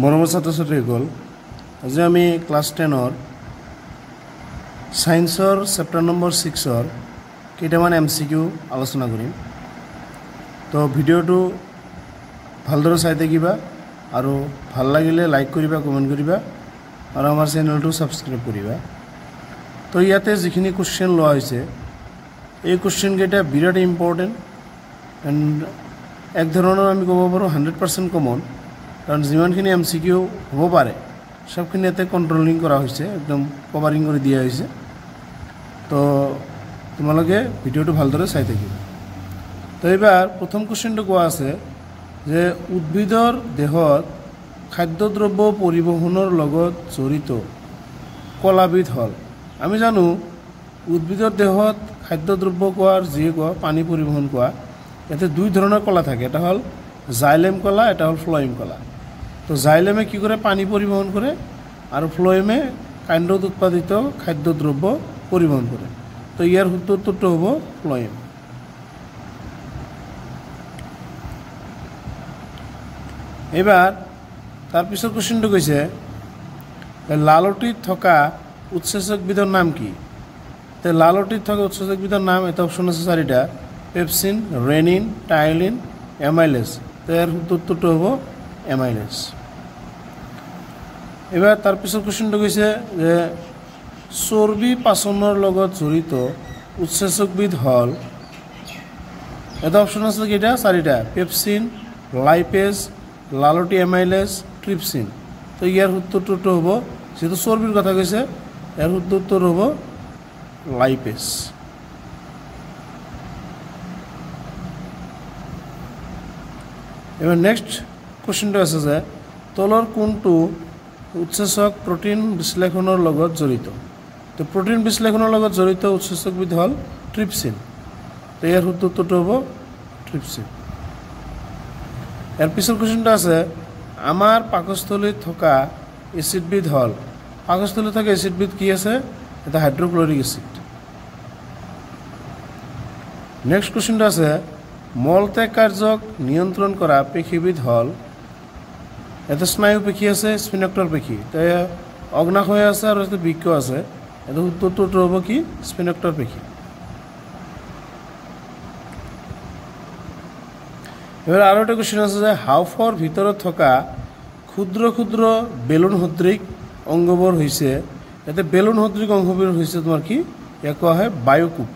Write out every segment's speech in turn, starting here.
মৰমৰ ছাত্ৰ-ছাত্ৰীসকল, আজি আমি ক্লাছ 10ৰ সায়েন্সৰ চেপ্টাৰ নম্বৰ 6ৰ কেইটামান MCQ আলোচনা কৰিম। তো ভিডিঅ'টো ভালদৰে চাই থাকিবা আৰু ভাল লাগিলে লাইক কৰিবা, কমেণ্ট কৰিবা আৰু আমাৰ চেনেলটো ছাবস্ক্ৰাইব কৰিবা। তো ইয়াতে যিখিনি কুৱেশ্যন লোৱা হৈছে এই কুৱেশ্যনকেইটা বিৰাট ইম্পৰ্টেণ্ট এণ্ড এক ধৰণৰ আমি ক'ব পাৰোঁ 100% কমন, কাৰণ যিমানখিনি MCQ হ'ব পাৰে সবখিনি ইয়াতে কণ্ট্ৰলিং কৰা হৈছে, একদম কভাৰিং কৰি দিয়া হৈছে। তো তোমালোকে ভিডিঅ'টো ভালদৰে চাই থাকিবা। তো এইবাৰ প্ৰথম কুৱেশ্যনটো কোৱা আছে যে উদ্ভিদৰ দেহত খাদ্যদ্ৰব্য পৰিবহণৰ লগত জড়িত কলাবিধ হ'ল। আমি জানো উদ্ভিদৰ দেহত খাদ্যদ্ৰব্য কোৱাৰ যিয়ে কোৱা পানী পৰিবহণ কোৱা, ইয়াতে দুই ধৰণৰ কলা থাকে, এটা হ'ল জাইলেম কলা, এটা হ'ল ফ্লয়েম কলা। তো জাইলেমে কি কৰে? পানী পৰিবহণ কৰে আৰু ফ্লয়েমে কাণ্ডত উৎপাদিত খাদ্যদ্ৰব্য পৰিবহণ কৰে। তো ইয়াৰ উত্তৰটো হ'ব ফ্লয়েম। এইবাৰ তাৰপিছত কুৱেশ্যনটো কৈছে লালটিত থকা উৎসেচকবিধৰ নাম কি? তো লালটিত থকা উৎসেচকবিধৰ নাম এটা অপশ্যন আছে চাৰিটা: পেপচিন, ৰেনিন, টাইলিন, এমাইলেজ। তো ইয়াৰ উত্তৰটো হ'ব এমাইলেজ। এবাৰ তাৰপিছত কুৱেশ্যনটো কৈছে যে চৰ্বি পাচনৰ লগত জড়িত উৎসেচকবিধ হ'ল, এটা অপশ্যন আছে কেইটা? চাৰিটা: পেপচিন, লাইপেজ, লালটি এমাইলেজ, ট্ৰিপচিন। তো ইয়াৰ উত্তৰটো হ'ব, যিহেতু চৰ্বিৰ কথা কৈছে, ইয়াৰ উত্তৰটো হ'ব লাইপেজ। এবাৰ নেক্সট কুৱেশ্যনটো আছে যে তলৰ কোনটো উৎসেচক প্ৰটিন বিশ্লেষণৰ লগত জড়িত? তো প্ৰটিন বিশ্লেষণৰ লগত জড়িত উৎসেচকবিধ হ'ল ট্ৰিপচিন। তো ইয়াৰ উত্তৰটো হ'ব ট্ৰিপচিন। ইয়াৰ পিছৰ কুৱেশ্যনটো আছে আমাৰ পাকস্থলীত থকা এচিডবিধ হ'ল, পাকস্থলীত থকা এচিডবিধ কি আছে? এটা হাইড্ৰক্লৰিক এচিড। নেক্সট কুৱেশ্যনটো আছে মলত্যাগ কাৰ্যক নিয়ন্ত্ৰণ কৰা পেশীবিধ হ'ল, এটা স্নায়ু পেশী আছে, স্পিনক্টৰ পেশী। তো অগ্নাশয় আছে আৰু এটা বৃক্ক আছে। এটা উত্তৰটো হ'ব কি? স্পিনক্টৰ পেশী। এবাৰ আৰু এটা কুৱেশ্যন আছে যে হাওফৰ ভিতৰত থকা ক্ষুদ্ৰ ক্ষুদ্ৰ বেলুন সদৃশ অংগবোৰ হৈছে, ইয়াতে বেলুন সদৃশ অংগবোৰ হৈছে তোমাৰ কি? ইয়াক কোৱা হয় বায়ুকূপ।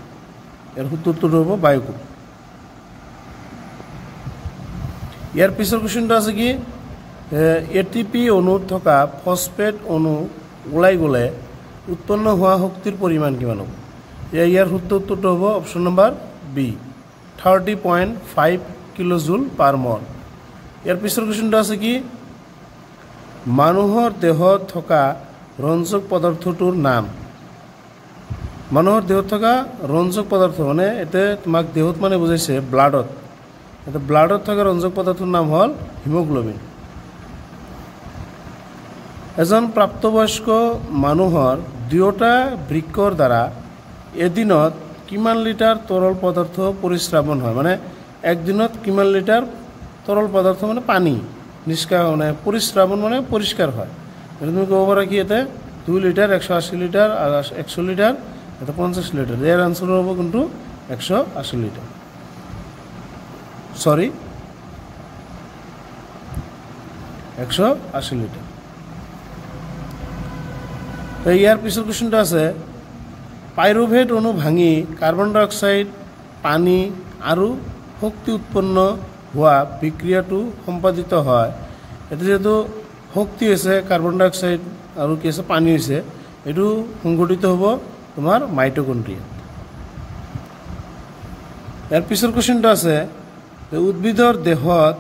ইয়াৰ উত্তৰটো হ'ব বায়ুকূপ। ইয়াৰ পিছৰ কুৱেশ্যনটো আছে কি? ATP অণুত থকা ফসফেট অণু ওলাই গ'লে উৎপন্ন হোৱা শক্তিৰ পৰিমাণ কিমান হ'ব? ইয়াৰ উত্তৰটো হ'ব অপশ্যন নম্বৰ বি, 30.5 কিলোজুল পাৰ মল। ইয়াৰ পিছৰ কুৱেশ্যনটো আছে কি? মানুহৰ দেহত থকা ৰঞ্জক পদাৰ্থটোৰ নাম। মানুহৰ দেহত থকা ৰঞ্জক পদাৰ্থ মানে এতে তোমাক দেহত মানে বুজাইছে ব্লাডত। এটা ব্লাডত থকা ৰঞ্জক পদাৰ্থৰ নাম হ'ল হিমোগ্লোবিন। এজন প্ৰাপ্তবয়স্ক মানুহৰ দুয়োটা বৃক্কৰ দ্বাৰা এদিনত কিমান লিটাৰ তৰল পদাৰ্থ পৰিস্ৰাৱন হয়? মানে একদিনত কিমান লিটাৰ তৰল পদাৰ্থ মানে পানী মানে পৰিস্ৰাৱন মানে পৰিষ্কাৰ হয়? তুমি ক'ব পাৰা কি ইয়াতে 2 লিটাৰ, 180 লিটাৰ, 100 লিটাৰ, এটা 50 লিটাৰ। ইয়াৰ আনচাৰ হ'ব কিন্তু 180 লিটাৰ। সৰি 180 লিটাৰ। তো ইয়াৰ পিছৰ কুৱেশ্যনটো আছে পাইৰুভেট অণু ভাঙি কাৰ্বন ডাই অক্সাইড, পানী আৰু শক্তি উৎপন্ন হোৱা বিক্ৰিয়াটো সম্পাদিত হয়। এটা যেহেতু শক্তি হৈছে কাৰ্বন ডাই অক্সাইড আৰু কি আছে পানী হৈছে, এইটো সংঘটিত হ'ব তোমাৰ মাইটোকন্ড্ৰিয়া। ইয়াৰ পিছৰ কুৱেশ্যনটো আছে উদ্ভিদৰ দেহত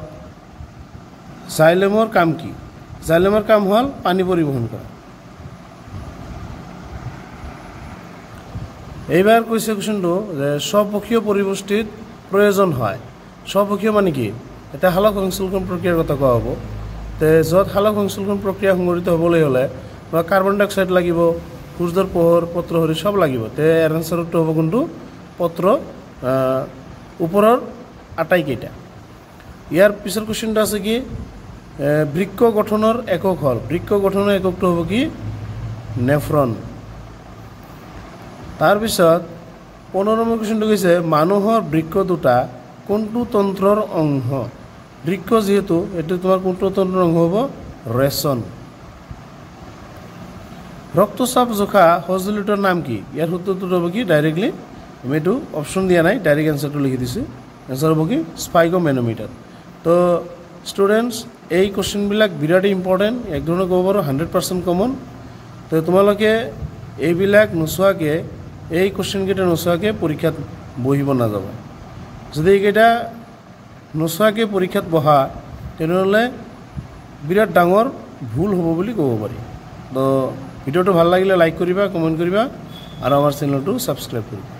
জাইলেমৰ কাম কি? জাইলেমৰ কাম হ'ল পানী পৰিবহণ কৰা। এইবাৰ কৈছে কুৱেশ্যনটো যে স্বপক্ষীয় পৰিপুষ্টিত প্ৰয়োজন হয়। স্বপক্ষীয় মানে কি? এটা সালোক সংশ্লেষণ প্ৰক্ৰিয়াৰ কথা কোৱা হ'ব। য'ত সালোক সংশ্লেষণ প্ৰক্ৰিয়া সংঘটিত হ'বলৈ হ'লে কাৰ্বন ডাই অক্সাইড লাগিব, সূৰ্যৰ পোহৰ, পত্ৰহৰি সব লাগিব। ইয়াৰ আনচাৰটো হ'ব কিন্তু পত্ৰ ওপৰৰ আটাইকেইটা। ইয়াৰ পিছৰ কুৱেশ্যনটো আছে কি বৃক্ক গঠনৰ একক হ'ল বৃক্ক গঠনৰ এককটো হ'ব কি নেফ্ৰন তাৰপিছত 15 নম্বৰ কুৱেশ্যনটো কৈছে মানুহৰ বৃক্ক দুটা কোনটো তন্ত্ৰৰ অংশ বৃক্ক যেহেতু এটো তোমাৰ কোনটো তন্ত্ৰৰ অংশ হ'ব ৰেচন ৰক্তচাপ জোখা সঁজুলিটোৰ নাম কি ইয়াৰ সূত্ৰটো হ'ব কি ডাইৰেক্টলি আমি এইটো অপশ্যন দিয়া নাই ডাইৰেক্ট এনসাৰটো লিখি দিছোঁ এনসাৰ হ'ব কি স্পাইগোমেনোমিটাৰ তো ষ্টুডেণ্টছ এই কুৱেশ্যনবিলাক বিৰাট ইম্পৰ্টেণ্ট এক ধৰণে ক'ব পাৰোঁ 100% কমন তো তোমালোকে এইবিলাক নোচোৱাকৈ এই কুৱেশ্যনকেইটা নোচোৱাকৈ পৰীক্ষাত বহিব নাযাবা যদি এইকেইটা নোচোৱাকৈ পৰীক্ষাত বহা তেনেহ'লে বিৰাট ডাঙৰ ভুল হ'ব বুলি ক'ব পাৰি তো ভিডিঅ'টো ভাল লাগিলে লাইক কৰিবা কমেণ্ট কৰিবা আৰু আমাৰ চেনেলটো ছাবস্ক্ৰাইব কৰিবা